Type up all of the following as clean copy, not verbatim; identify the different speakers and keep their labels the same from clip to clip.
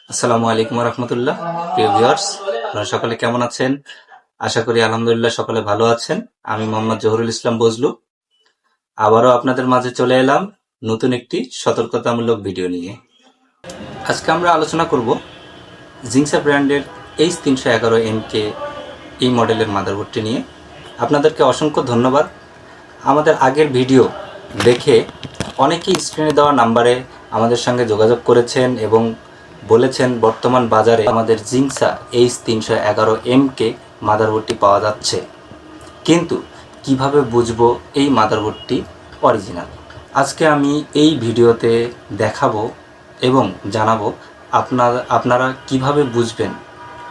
Speaker 1: আসসালামু আলাইকুম রহমতুল্লাহ। প্রিয় ভিউয়ার্স, আপনারা সকলে কেমন আছেন? আশা করি আলহামদুলিল্লাহ সকলে ভালো আছেন। আমি মোহাম্মদ জহুরুল ইসলাম বজলু আবারও আপনাদের মাঝে চলে এলাম নতুন একটি সতর্কতামূলক ভিডিও নিয়ে। আজকে আমরা আলোচনা করব জিংসা ব্র্যান্ডের H311MK এই মডেলের মাদারবোর্ডটি নিয়ে। আপনাদেরকে অসংখ্য ধন্যবাদ। আমাদের আগের ভিডিও দেখে অনেকেই স্ক্রিনে দেওয়া নাম্বারে আমাদের সঙ্গে যোগাযোগ করেছেন এবং বলেছেন বর্তমান বাজারে আমাদের জিংসা H311MK মাদারবোর্ডটি পাওয়া যাচ্ছে, কিন্তু কিভাবে বুঝবো এই মাদারবোর্ডটি অরিজিনাল। আজকে আমি এই ভিডিওতে দেখাবো এবং জানাবো আপনারা কিভাবে বুঝবেন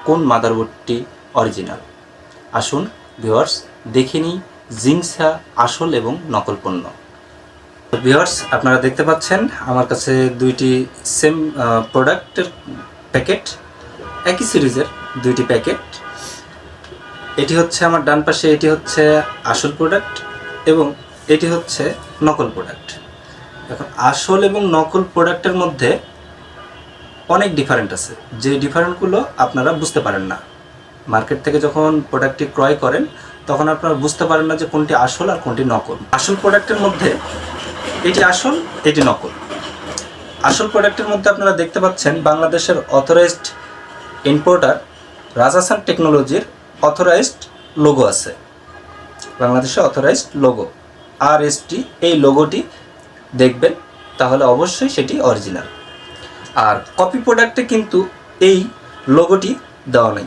Speaker 1: কোন মাদারবোর্ডটি অরিজিনাল। আসুন ভিউয়ার্স, দেখে নিই জিংসা আসল এবং নকল পণ্য। ভিউয়ার্স, আপনারা দেখতে পাচ্ছেন আমার কাছে দুইটি সেম প্রোডাক্টের প্যাকেট, একই সিরিজের দুইটি প্যাকেট। এটি হচ্ছে আমার ডান পাশে, এটি হচ্ছে আসল প্রোডাক্ট এবং এটি হচ্ছে নকল প্রোডাক্ট। এখন আসল এবং নকল প্রোডাক্টের মধ্যে অনেক ডিফারেন্ট আছে, যে ডিফারেন্টগুলো আপনারা বুঝতে পারেন না। মার্কেট থেকে যখন প্রোডাক্টটি ক্রয় করেন তখন আপনারা বুঝতে পারেন না যে কোনটি আসল আর কোনটি নকল। আসল প্রোডাক্টের মধ্যে এটি আসল, এটি নকল। আসল প্রোডাক্টের মধ্যে আপনারা দেখতে পাচ্ছেন বাংলাদেশের অথরাইজড ইম্পোর্টার রাজাসান টেকনোলজির অথরাইজড লোগো আছে। বাংলাদেশের অথরাইজড লোগো RST, এই লোগোটি দেখবেন, তাহলে অবশ্যই সেটি অরিজিনাল। আর কপি প্রোডাক্টে কিন্তু এই লোগোটি দেওয়া নাই।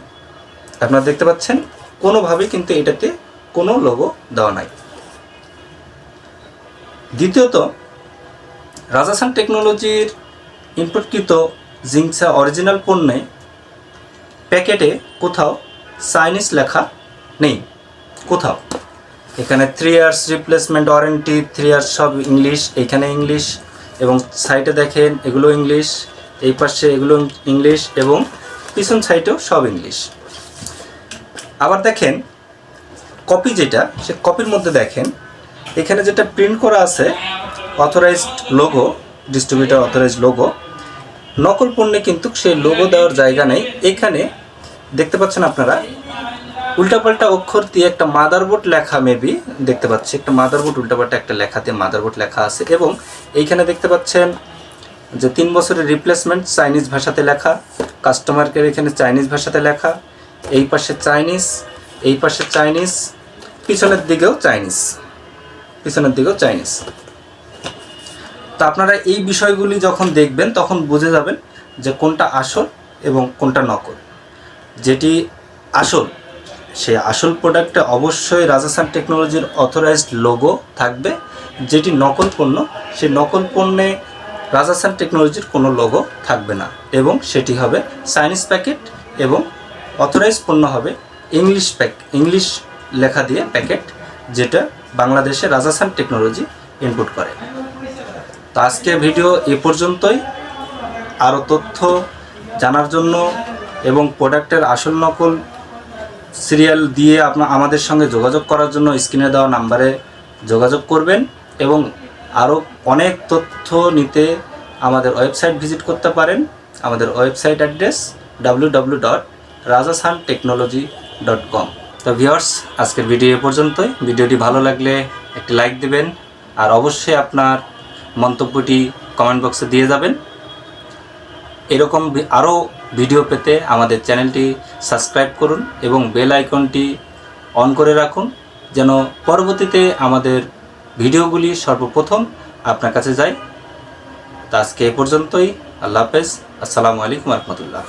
Speaker 1: আপনারা দেখতে পাচ্ছেন কোনোভাবেই কিন্তু এটাতে কোনো লোগো দেওয়া নাই। দ্বিতীয়ত, রাজাসান টেকনোলজির ইম্পোর্টকৃত জিংসা অরিজিনাল পণ্যে প্যাকেটে কোথাও চাইনিজ লেখা নেই, কোথাও। এখানে 3 ইয়ার্স রিপ্লেসমেন্ট ওয়ারেন্টি, 3 ইয়ার্স সব ইংলিশ, এইখানে ইংলিশ এবং সাইডে দেখেন এগুলো ইংলিশ, এই পাশে এগুলো ইংলিশ এবং পিছন সাইডেও সব ইংলিশ। আবার দেখেন কপি, যেটা সে কপির মধ্যে দেখেন এখানে যেটা প্রিন্ট করা আছে authorised logo, distributor authorised logo. নকল পণ্যে কিন্তু সেই লোগো দেওয়ার জায়গা নেই। এখানে দেখতে পাচ্ছেন আপনারা উল্টাপাল্টা অক্ষর দিয়ে একটা মাদারবোর্ড লেখা, মেবি দেখতে পাচ্ছি একটা মাদারবোর্ড, উল্টাপাল্টা একটা লেখাতে মাদারবোর্ড লেখা আছে এবং এইখানে দেখতে পাচ্ছেন যে 3 বছরের রিপ্লেসমেন্ট চাইনিজ ভাষাতে লেখা, কাস্টমার কেয়ার এখানে চাইনিজ ভাষাতে লেখা, এই পাশে চাইনিজ, এই পাশে চাইনিজ, পিছনের দিকেও চাইনিজ, পিছনের দিকেও চাইনিজ। তো আপনারা এই বিষয়গুলি যখন দেখবেন তখন বুঝে যাবেন যে কোনটা আসল এবং কোনটা নকল। যেটি আসল, সে আসল প্রোডাক্টে অবশ্যই রাজাসান টেকনোলজির অথরাইজড লোগো থাকবে। যেটি নকল পণ্য, সেই নকল পণ্যে রাজাসান টেকনোলজির কোনো লোগো থাকবে না এবং সেটি হবে চাইনিজ প্যাকেট এবং অথরাইজড পণ্য হবে ইংলিশ লেখা দিয়ে প্যাকেট, যেটা বাংলাদেশে রাজাসান টেকনোলজি ইনপুট করে। তো আজকে ভিডিও এ পর্যন্তই। আরও তথ্য জানার জন্য এবং প্রোডাক্টের আসল নকল সিরিয়াল দিয়ে আমাদের সঙ্গে যোগাযোগ করার জন্য স্ক্রিনে দেওয়া নাম্বারে যোগাযোগ করবেন এবং আরও অনেক তথ্য নিতে আমাদের ওয়েবসাইট ভিজিট করতে পারেন। আমাদের ওয়েবসাইট অ্যাড্রেস www.rajasantechnology.com। তো ভিউয়ার্স, আজকের ভিডিও এ পর্যন্তই। ভিডিওটি ভালো লাগলে একটি লাইক দিবেন আর অবশ্যই আপনার মন্তব্যটি কমেন্ট বক্সে দিয়ে যাবেন। এরকম আরও ভিডিও পেতে আমাদের চ্যানেলটি সাবস্ক্রাইব করুন এবং বেল আইকনটি অন করে রাখুন, যেন পরবর্তীতে আমাদের ভিডিওগুলি সর্বপ্রথম আপনার কাছে যায়। তো আজকে এ পর্যন্তই। আল্লাহ হাফেজ। আসসালামু আলাইকুম রহমতুল্লাহ।